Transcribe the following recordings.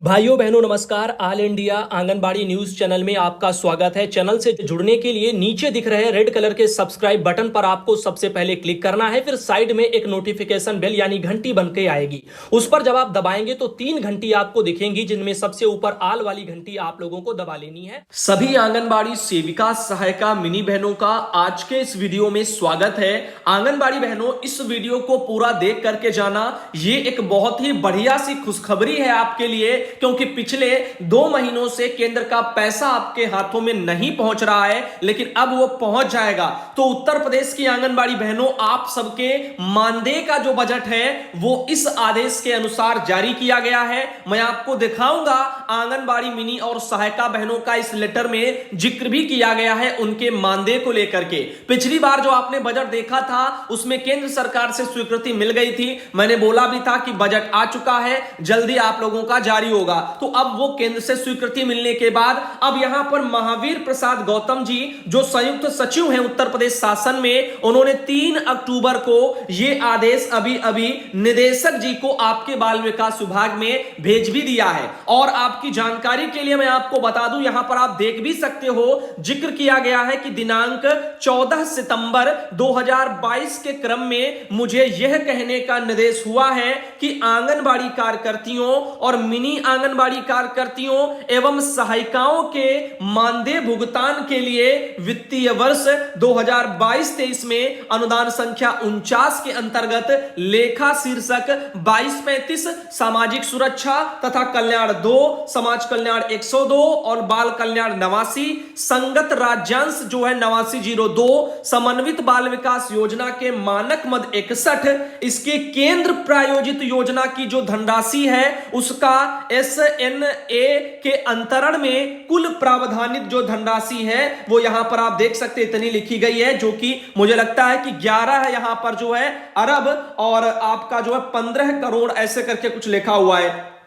भाइयों बहनों नमस्कार। All India anganwadi news channel में आपका स्वागत है। चैनल से जुड़ने के लिए नीचे दिख रहे रेड कलर के सब्सक्राइब बटन पर आपको सबसे पहले क्लिक करना है। फिर साइड में एक नोटिफिकेशन बेल यानी घंटी बन के आएगी, उस पर जब आप दबाएंगे तो 3 घंटी आपको दिखेंगी, जिनमें सबसे ऊपर आल वाली घंटी आप लोगों को दबा लेनी है। सभी आंगनबाड़ी सेविका सहायिका मिनी बहनों का आज के इस वीडियो में स्वागत है। आंगनबाड़ी बहनों, इस वीडियो को पूरा देख करके जाना, ये एक बहुत ही बढ़िया सी खुशखबरी है आपके लिए, क्योंकि पिछले 2 महीनों से केंद्र का पैसा आपके हाथों में नहीं पहुंच रहा है, लेकिन अब वो पहुंच जाएगा। तो उत्तर प्रदेश की आंगनबाड़ी बहनों, आप सबके मानदेय का जो बजट है वो इस आदेश के अनुसार जारी किया गया है। मैं आपको दिखाऊंगा आंगनबाड़ी मिनी और सहायिका बहनों का इस लेटर में जिक्र भी किया गया है उनके मानदेय को लेकर के। पिछली बार जो आपने बजट देखा था उसमें केंद्र सरकार से स्वीकृति मिल गई थी। मैंने बोला भी था कि बजट आ चुका है, जल्दी आप लोगों का जारी होगा। तो अब वो केंद्र से स्वीकृति मिलने के बाद अब यहां पर महावीर प्रसाद गौतम जी, जो संयुक्त सचिव हैं उत्तर प्रदेश शासन में, उन्होंने 3 अक्टूबर को यह आदेश अभी निदेशक जी को आपके बाल विकास विभाग में भेज भी दिया है। और आपकी जानकारी के लिए मैं आपको बता दूं, यहां पर आप देख भी सकते हो, जिक्र किया गया है कि दिनांक 14 सितंबर 2022 के क्रम में मुझे यह कहने का निर्देश हुआ है कि आंगनबाड़ी कार्यकर्तियों और मिनी आंगनबाड़ी कार्यकर्तियों एवं सहायिकाओं के मानदेय भुगतान के लिए वित्तीय वर्ष 2022-23 में अनुदान संख्या 49 के अंतर्गत लेखा शीर्षक 2235 सामाजिक सुरक्षा तथा कल्याण 2, समाज कल्याण 102 और बाल कल्याण 89, संगत राज्यांश जो है 8902, समन्वित बाल विकास योजना के मानक मद 61, इसके केंद्र प्रायोजित योजना की जो धनराशि है उसका SNA के अंतरण में कुल प्रावधानित जो धनराशि है वो यहां पर आप देख सकते इतनी लिखी गई है, जो कि मुझे लगता है कि 11 है यहां पर जो है अरब, और आपका जो है 15 करोड़ ऐसे करके कुछ लिखा हुआ है।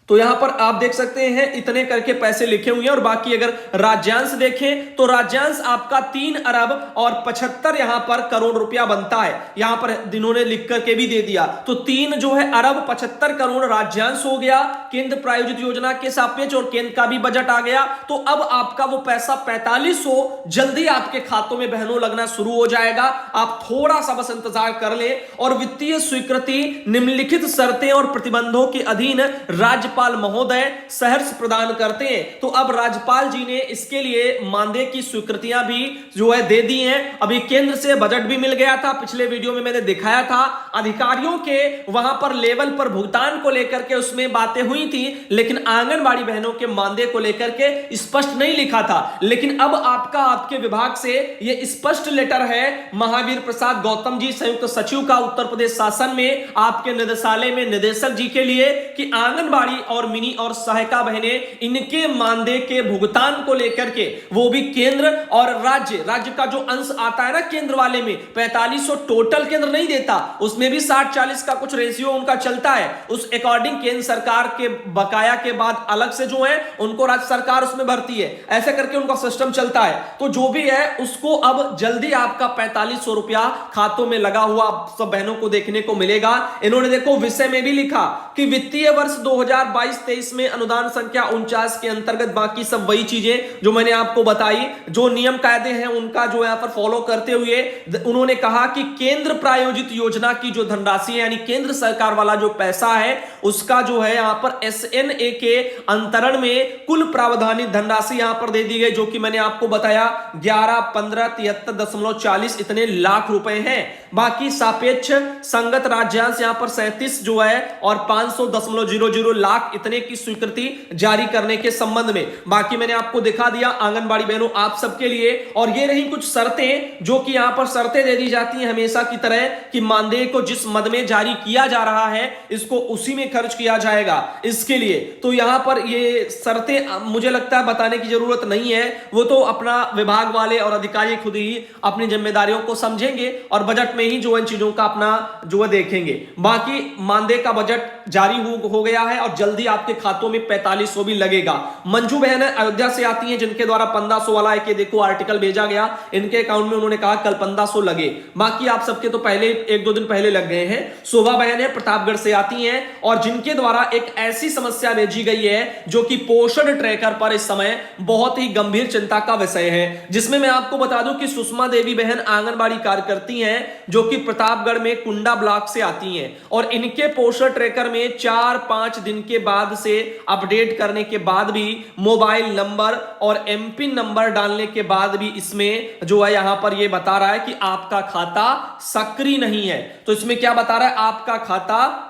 तो यहां पर आप देख सकते हैं इतने करके पैसे लिखे हुए हैं। और बाकी अगर राज्यांश देखें तो राज्यांश आपका 3 अरब और 75 यहां पर करोड़ रुपया बनता है। यहां पर इन्होंने लिख करके भी दे दिया, तो 3 जो है अरब 75 करोड़ राज्यांश हो गया केंद्र प्रायोजित योजना के सापेक्ष, और केंद्र का भी बजट आ गया। तो अब आपका वो पैसा 4500 जल्दी आपके खातों में बहनों लगना शुरू हो जाएगा। आप थोड़ा सा बस इंतजार कर ले। और वित्तीय स्वीकृति निम्नलिखित शर्तें और प्रतिबंधों के अधीन राज्य राज्यपाल महोदय सहर्ष प्रदान करते हैं। तो अब राज्यपाल जी ने इसके लिए मानदेय की स्वीकृतियां भी जो है दे दी हैं। अभी केंद्र से बजट भी मिल गया था, पिछले वीडियो में मैंने दिखाया था। अधिकारियों के वहां पर लेवल पर भुगतान को लेकर के उसमें बातें हुई थी, लेकिन आंगनबाड़ी बहनों के मानदेय को लेकर के स्पष्ट नहीं लिखा था। लेकिन अब आपके विभाग से यह स्पष्ट लेटर है महावीर प्रसाद गौतम जी संयुक्त सचिव का उत्तर प्रदेश शासन में आपके निदेशालय में निदेशक जी के लिए कि आंगनबाड़ी और मिनी और सहायिका बहनें इनके मानदेय के भुगतान को लेकर के वो भी केंद्र और राज्य का जो अंश आता है ना केंद्र वाले में 4500 टोटल केंद्र नहीं देता, उसमें भी 60-40 का कुछ रेशियो उनका चलता है। उस अकॉर्डिंग केंद्र सरकार के बकाया के बाद अलग से जो है उनको राज्य सरकार उसमें भरती है, ऐसे करके उनका सिस्टम चलता है। तो जो भी है उसको अब जल्दी आपका 4500 रुपया खातों में लगा हुआ सब बहनों को देखने को मिलेगा। इन्होंने देखो विषय में भी लिखा कि वित्तीय वर्ष 2022-23 में अनुदान संख्या 49 के अंतर्गत बाकी सब वही चीजें जो मैंने आपको बताई, जो नियम कायदे हैं उनका जो यहां पर फॉलो करते हुए उन्होंने कहा कि केंद्र प्रायोजित योजना की जो धनराशि है यानी केंद्र सरकार वाला जो पैसा है उसका जो है यहां पर SNA के अंतरण में कुल प्रावधानित धनराशि यहां पर दे दी गई, जो कि मैंने आपको बताया 11, 15, 73.40 इतने लाख रुपए हैं। बाकी सापेक्ष संगत राज्यांश यहां पर 37 जो है और 500.00 लाख इतने की स्वीकृति जारी करने के संबंध में। बाकी मैंने आपको दिखा दिया आंगनबाड़ी बहनों आप सबके लिए। और ये रही कुछ शर्तें जो कि यहां पर शर्तें दे दी जाती हैं हमेशा की तरह कि मानदेय को जिस मद में जारी किया जा रहा है इसको उसी में खर्च किया जाएगा इसके लिए। तो यहां पर ये शर्तें मुझे लगता है बताने की जरूरत नहीं है, वो तो अपना विभाग वाले और अधिकारी खुद ही अपनी जिम्मेदारियों को समझेंगे और बजट में ही जो इन चीजों का अपना जो है देखेंगे। बाकी मानदेय का बजट जारी हो गया है और जल्दी आपके खातों में 4500 भी लगेगा। मंजू बहन अयोध्या से आती हैं जिनके द्वारा 1500 वाला है कि देखो आर्टिकल भेजा गया, इनके अकाउंट में उन्होंने कहा कल 1500 लगे, बाकी आप सबके तो पहले 1-2 दिन पहले लग गए हैं। शोभा बहन है प्रतापगढ़ से आती हैं और जिनके द्वारा एक ऐसी समस्या भेजी गई है जो कि पोषण ट्रैकर पर इस समय बहुत ही गंभीर चिंता का विषय है, जिसमें मैं आपको बता दूं कि सुषमा देवी बहन आंगनबाड़ी कार्यकर्ती हैं जो कि प्रतापगढ़ में कुंडा ब्लॉक से आती हैं और इनके पोषण ट्रैकर में 4-5 दिन के बाद से अपडेट करने के बाद भी मोबाइल नंबर और एमपिन नंबर डालने के बाद भी इसमें जो है यहां पर यह बता रहा है कि आपका खाता सक्रिय नहीं है। तो इसमें क्या बता रहा है, आपका खाता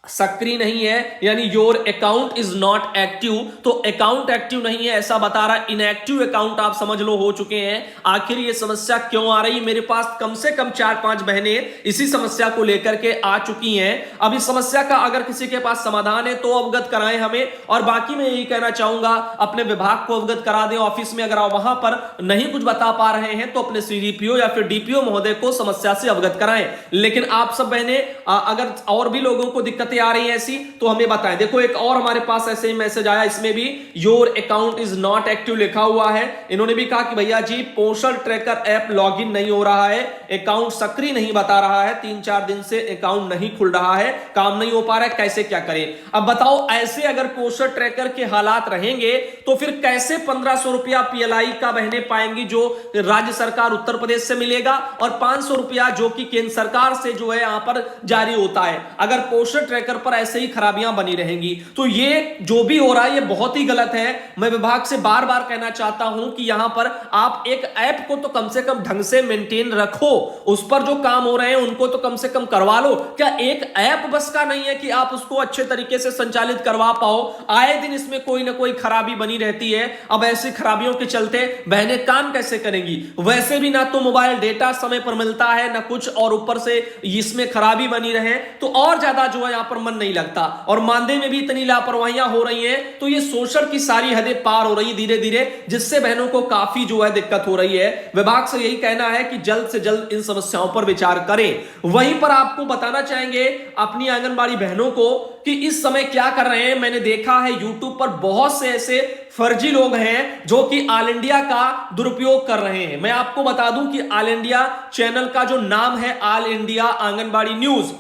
सक्रिय नहीं है, यानी your account is not active. तो अकाउंट एक्टिव नहीं है ऐसा बता रहा है, इनएक्टिव अकाउंट आप समझ लो हो चुके हैं। आखिर ये समस्या क्यों आ रही, मेरे पास कम से कम 4-5 बहनें इसी समस्या को लेकर के आ चुकी हैं। अब इस समस्या का अगर किसी के पास समाधान है तो अवगत कराएं हमें, और बाकी मैं यही कहना चाहूंगा अपने विभाग को अवगत करा दें। ऑफिस में अगर आप वहां पर नहीं कुछ बता पा रहे हैं तो अपने सीडीपीओ या फिर डीपीओ महोदय को समस्या से अवगत कराएं। लेकिन आप सब बहनें अगर और भी लोगों को दिक्कत आ रही है ऐसी तो हमें बताएं। देखो एक और हमारे पास ऐसे ही मैसेज आया, इसमें भी your account is not active लिखा हुआ है। इन्होंने भी कहा कि भैया जी पोषण ट्रैकर ऐप लॉगिन नहीं हो रहा है, अकाउंट सक्रिय नहीं बता रहा है, 3-4 दिन से अकाउंट नहीं खुल रहा है, काम नहीं हो पा रहा है, कैसे क्या करें। अब बताओ ऐसे अगर पोषण ट्रैकर के हालात रहेंगे तो फिर कैसे 1500 रुपया पीएलआई का बहने पाएंगी जो राज्य सरकार उत्तर प्रदेश से मिलेगा, और 500 रुपया जो कि केंद्र सरकार से जो है यहां पर जारी होता है। अगर पोषण ट्रैकर पर ऐसे ही खराबियां बनी रहेंगी तो ये जो भी हो रहा है ये बहुत ही गलत है। मैं विभाग से बार बार कहना चाहता हूं कि यहां पर आप एक ऐप को तो कम से कम ढंग से मेंटेन रखो, उस पर जो काम हो रहे हैं उनको तो कम से कम करवा लो। क्या एक ऐप बस का नहीं है कि आप उसको अच्छे तरीके से संचालित करवा पाओ? आए दिन इसमें कोई ना कोई खराबी बनी रहती है। अब ऐसी खराबियों के चलते बहनें काम कैसे करेंगी? वैसे भी ना तो मोबाइल डेटा समय पर मिलता है ना कुछ, और ऊपर से इसमें खराबी बनी रहे तो और ज्यादा जो है यहां पर मन नहीं लगता, और मानदेय में भी इतनी लापरवाहियां हो रही हैं तो ये शोषण की सारी हदें पार हो रही धीरे धीरे, जिससे बहनों को काफी जो है दिक्कत हो रही है। विभाग से यही कहना है कि जल्द से जल्द इन समस्याओं पर विचार करें। वहीं पर आपको बताना चाहेंगे अपनी आंगनबाड़ी बहनों को कि इस समय क्या कर रहे हैं। मैंने देखा है यूट्यूब पर बहुत से ऐसे फर्जी लोग हैं जो कि ऑल इंडिया का दुरुपयोग कर रहे हैं। मैं आपको बता दूं कि ऑल इंडिया चैनल का जो नाम है ऑल इंडिया आंगनबाड़ी न्यूज,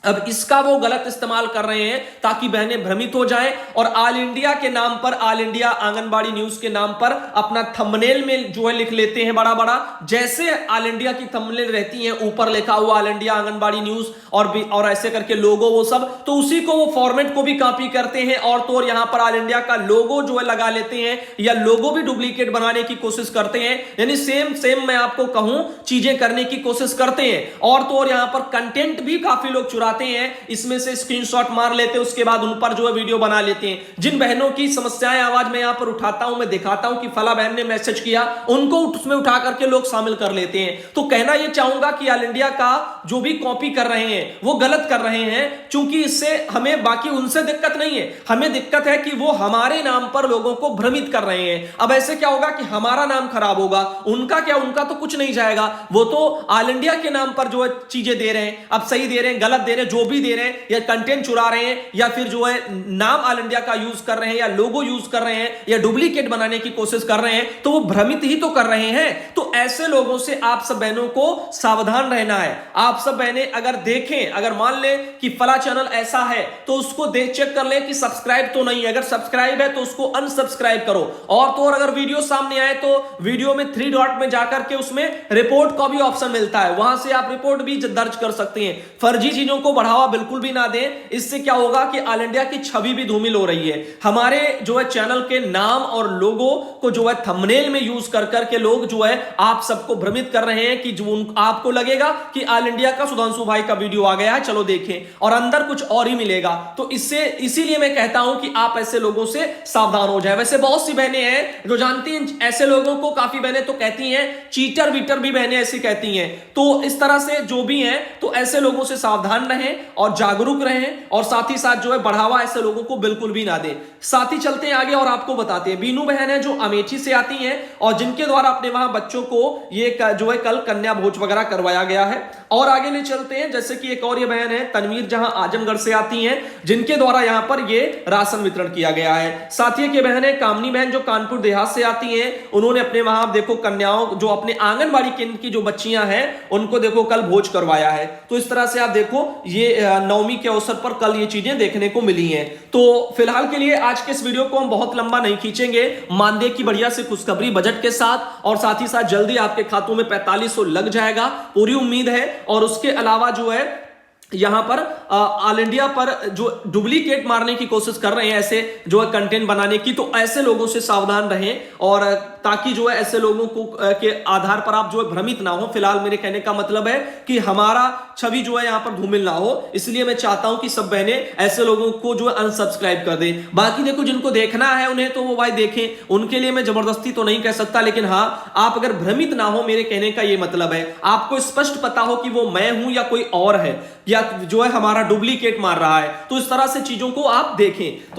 अब इसका वो गलत इस्तेमाल कर रहे हैं ताकि बहनें भ्रमित हो जाएं और ऑल इंडिया के नाम पर, ऑल इंडिया आंगनबाड़ी न्यूज के नाम पर अपना थंबनेल में जो है लिख लेते हैं बड़ा बड़ा, जैसे ऑल इंडिया की थंबनेल रहती है ऊपर लिखा हुआ ऑल इंडिया आंगनबाड़ी न्यूज और ऐसे करके लोगो वो सब, तो उसी को वो फॉर्मेट को भी कॉपी करते हैं और तो और यहां पर ऑल इंडिया का लोगो जो है लगा लेते हैं या लोगो भी डुप्लीकेट बनाने की कोशिश करते हैं। यानी सेम मैं आपको कहूं चीजें करने की कोशिश करते हैं, और तो और यहां पर कंटेंट भी काफी लोग चुराते हैं, इसमें से स्क्रीनशॉट मार लेते हैं, उसके बाद उन पर जो है वीडियो बना लेते हैं। जिन बहनों की समस्याएं आवाज में यहां पर उठाता हूं, मैं दिखाता हूं कि फला बहन ने मैसेज किया, उनको उसमें उठा करके लोग शामिल कर लेते हैं। तो कहना यह चाहूंगा कि ऑल इंडिया का जो भी कॉपी कर रहे हैं वो गलत कर रहे हैं, क्योंकि इससे हमें बाकी उनसे दिक्कत नहीं है, हमें दिक्कत है कि वो हमारे नाम पर लोगों को भ्रमित कर रहे हैं। अब ऐसे क्या होगा कि हमारा नाम खराब होगा, उनका क्या, उनका तो कुछ नहीं जाएगा, वो तो ऑल इंडिया के नाम पर जो है चीजें दे रहे हैं। अब सही दे रहे हैं गलत दे रहे हैं, जो भी दे रहे हैं, या कंटेंट चुरा रहे हैं या फिर जो है नाम ऑल इंडिया का यूज कर रहे हैं या लोगो यूज कर रहे हैं या डुप्लीकेट बनाने की कोशिश कर रहे हैं, तो वो भ्रमित ही तो कर रहे हैं। तो ऐसे लोगों से आप सब बहनों को सावधान रहना है। आप सब बहनें अगर देखें, अगर मान ले कि फला चैनल ऐसा है तो उसको देख चेक कर ले कि सब्सक्राइब तो नहीं है, अगर सब्सक्राइब है तो उसको अनसब्सक्राइब करो, और तो और अगर वीडियो सामने आए तो वीडियो में 3 डॉट में जाकर के उसमें रिपोर्ट का भी ऑप्शन मिलता है, वहां से आप रिपोर्ट भी दर्ज कर सकते हैं। फर्जी चीजों को बढ़ावा बिल्कुल भी ना दें, इससे क्या होगा कि ऑल इंडिया की छवि भी धूमिल हो रही है। हमारे जो है चैनल के नाम और लोगो को जो है थंबनेल में यूज कर करके लोग जो है आप सबको भ्रमित कर रहे हैं कि जो आपको लगेगा कि ऑल इंडिया का सुधांशु भाई का वीडियो आ गया है, चलो देखें, और अंदर कुछ और ही मिलेगा। तो इससे इसीलिए मैं कहता हूं कि आप ऐसे लोगों से सावधान हो जाए। वैसे बहुत सी बहनें हैं जो जानती हैं ऐसे लोगों को, काफी बहनें तो कहती हैं चीटर वीटर भी बहनें ऐसी कहती हैं। तो इस तरह से जो भी हैं तो ऐसे लोगों से सावधान रहें। रहें और जागरूक रहें और साथ ही साथ जो है बढ़ावा ऐसे लोगों को बिल्कुल भी ना दें। साथ ही चलते हैं आगे और आपको बताते हैं बीनू बहन है जो अमेठी से आती हैं और जिनके द्वारा अपने वहां बच्चों को ये जो है कल कन्या भोज वगैरह करवाया गया है। और आगे ले चलते हैं, जैसे कि एक और ये बहन है तनवीर जहां आजमगढ़ से आती हैं जिनके द्वारा यहां पर ये राशन वितरण किया गया है। साथ ही की बहन है कामनी बहन जो कानपुर देहात से आती हैं, उन्होंने अपने वहां देखो कन्याओं जो अपने आंगनबाड़ी केंद्र की जो बच्चियां हैं उनको देखो कल भोज करवाया है। तो इस तरह से आप देखो ये नवमी के अवसर पर कल ये चीजें देखने को मिली हैं। तो फिलहाल के लिए आज के इस वीडियो को हम बहुत लंबा नहीं खींचेंगे, मानदेय की बढ़िया से खुशखबरी बजट के साथ और साथ ही साथ जल्दी आपके खातों में 4500 लग जाएगा, पूरी उम्मीद है। और उसके अलावा जो है यहां पर ऑल इंडिया पर जो डुप्लीकेट मारने की कोशिश कर रहे हैं ऐसे जो है कंटेंट बनाने की, तो ऐसे लोगों से सावधान रहें और ताकि जो है ऐसे लोगों को के आधार पर आप जो है भ्रमित ना हो। फिलहाल मेरे कहने का मतलब है कि हमारा छवि जो है यहां पर धूमिल ना हो, इसलिए मैं चाहता हूं कि सब बहनें ऐसे लोगों को जो है अनसब्सक्राइब कर दें। बाकी देखो जिनको देखना है उन्हें तो वो भाई देखें, उनके लिए मैं जबरदस्ती तो नहीं कह सकता, लेकिन हाँ आप अगर भ्रमित ना हो, मेरे कहने का ये मतलब है आपको स्पष्ट पता हो कि वो मैं हूं या कोई और है या जो है हमारा डुप्लीकेट मार रहा है, तो इस तरह से चीजों को आप देखें। तो